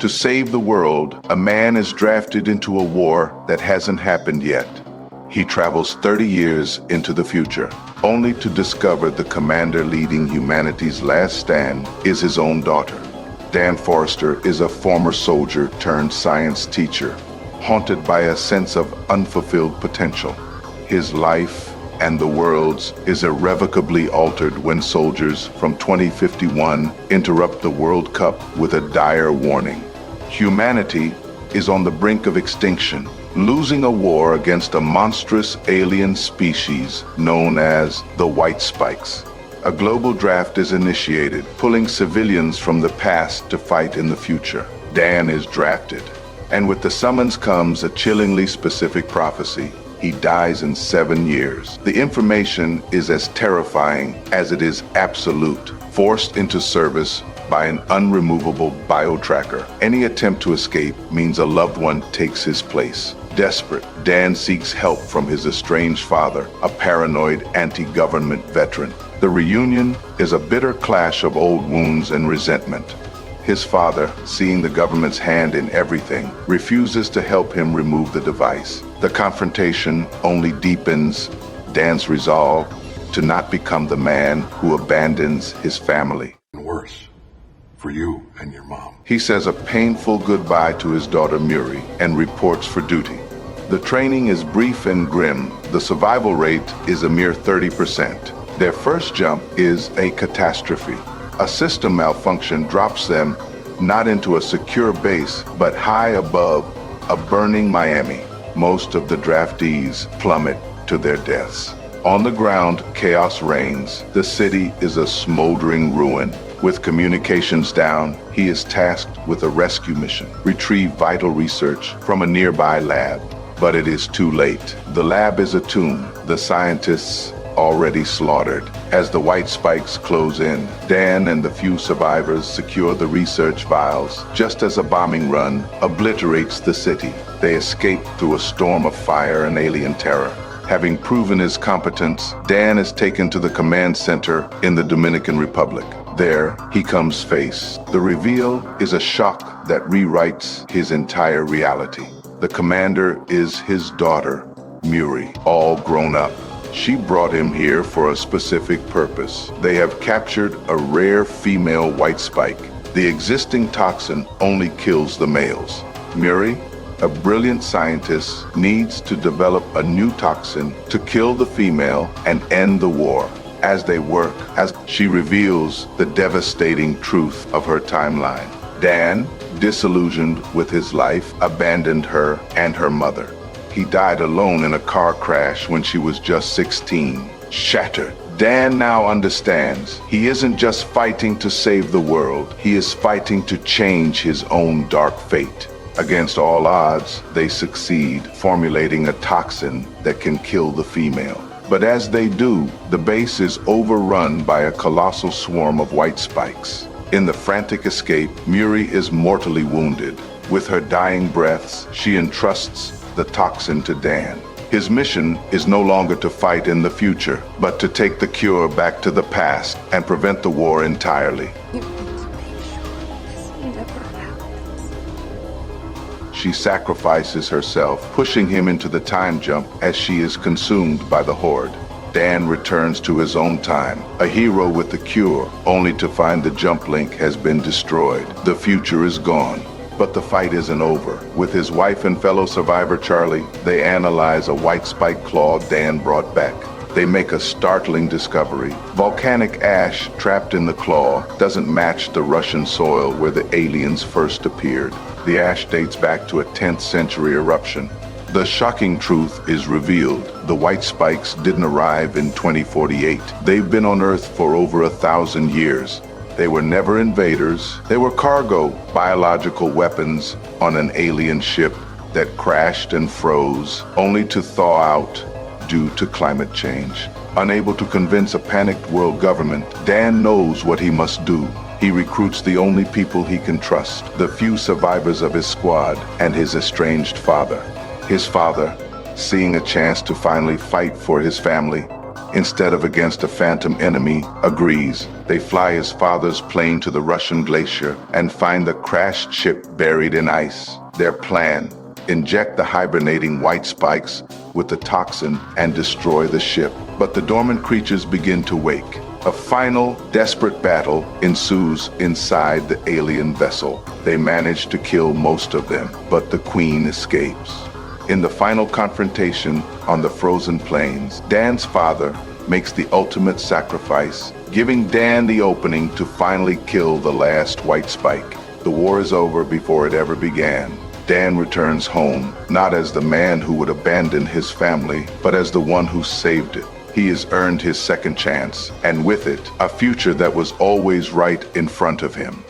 To save the world, a man is drafted into a war that hasn't happened yet. He travels 30 years into the future, only to discover the commander leading humanity's last stand is his own daughter. Dan Forrester is a former soldier turned science teacher, haunted by a sense of unfulfilled potential. His life and the world's is irrevocably altered when soldiers from 2051 interrupt the World Cup with a dire warning. Humanity is on the brink of extinction, losing a war against a monstrous alien species known as the Whitespikes. A global draft is initiated, pulling civilians from the past to fight in the future. Dan is drafted, and with the summons comes a chillingly specific prophecy. He dies in 7 years. The information is as terrifying as it is absolute, forced into service by an unremovable biotracker. Any attempt to escape means a loved one takes his place. Desperate, Dan seeks help from his estranged father, a paranoid anti-government veteran. The reunion is a bitter clash of old wounds and resentment. His father, seeing the government's hand in everything, refuses to help him remove the device. The confrontation only deepens Dan's resolve to not become the man who abandons his family. Worse for you and your mom. He says a painful goodbye to his daughter Muri and reports for duty. The training is brief and grim. The survival rate is a mere 30%. Their first jump is a catastrophe. A system malfunction drops them not into a secure base, but high above a burning Miami. Most of the draftees plummet to their deaths. On the ground, chaos reigns. The city is a smoldering ruin. With communications down, he is tasked with a rescue mission, retrieve vital research from a nearby lab. But it is too late. The lab is a tomb, the scientists already slaughtered. As the Whitespikes close in, Dan and the few survivors secure the research vials, just as a bombing run obliterates the city. They escape through a storm of fire and alien terror. Having proven his competence, Dan is taken to the command center in the Dominican Republic. There, he comes face. The reveal is a shock that rewrites his entire reality. The commander is his daughter, Muri, all grown up. She brought him here for a specific purpose. They have captured a rare female Whitespike. The existing toxin only kills the males. Muri, a brilliant scientist, needs to develop a new toxin to kill the female and end the war. As they work, as she reveals the devastating truth of her timeline. Dan, disillusioned with his life, abandoned her and her mother. He died alone in a car crash when she was just 16. Shattered. Dan now understands he isn't just fighting to save the world, he is fighting to change his own dark fate. Against all odds, they succeed, formulating a toxin that can kill the female. But as they do, the base is overrun by a colossal swarm of Whitespikes. In the frantic escape, Muri is mortally wounded. With her dying breaths, she entrusts the toxin to Dan. His mission is no longer to fight in the future, but to take the cure back to the past and prevent the war entirely. You need to make sure this never happens. She sacrifices herself, pushing him into the time jump as she is consumed by the horde. Dan returns to his own time, a hero with the cure, only to find the jump link has been destroyed. The future is gone. But the fight isn't over. With his wife and fellow survivor Charlie, they analyze a Whitespike claw Dan brought back. They make a startling discovery. Volcanic ash trapped in the claw doesn't match the Russian soil where the aliens first appeared. The ash dates back to a 10th century eruption. The shocking truth is revealed. The Whitespikes didn't arrive in 2048. They've been on Earth for over 1,000 years. They were never invaders. They were cargo, biological weapons on an alien ship that crashed and froze, only to thaw out due to climate change. Unable to convince a panicked world government, Dan knows what he must do. He recruits the only people he can trust, the few survivors of his squad and his estranged father. His father, seeing a chance to finally fight for his family, instead of against a phantom enemy, agrees. They fly his father's plane to the Russian glacier and find the crashed ship buried in ice. Their plan: inject the hibernating Whitespikes with the toxin and destroy the ship. But the dormant creatures begin to wake. A final, desperate battle ensues inside the alien vessel. They manage to kill most of them, but the Queen escapes. In the final confrontation on the frozen plains, Dan's father makes the ultimate sacrifice, giving Dan the opening to finally kill the last Whitespike. The war is over before it ever began. Dan returns home, not as the man who would abandon his family, but as the one who saved it. He has earned his second chance, and with it, a future that was always right in front of him.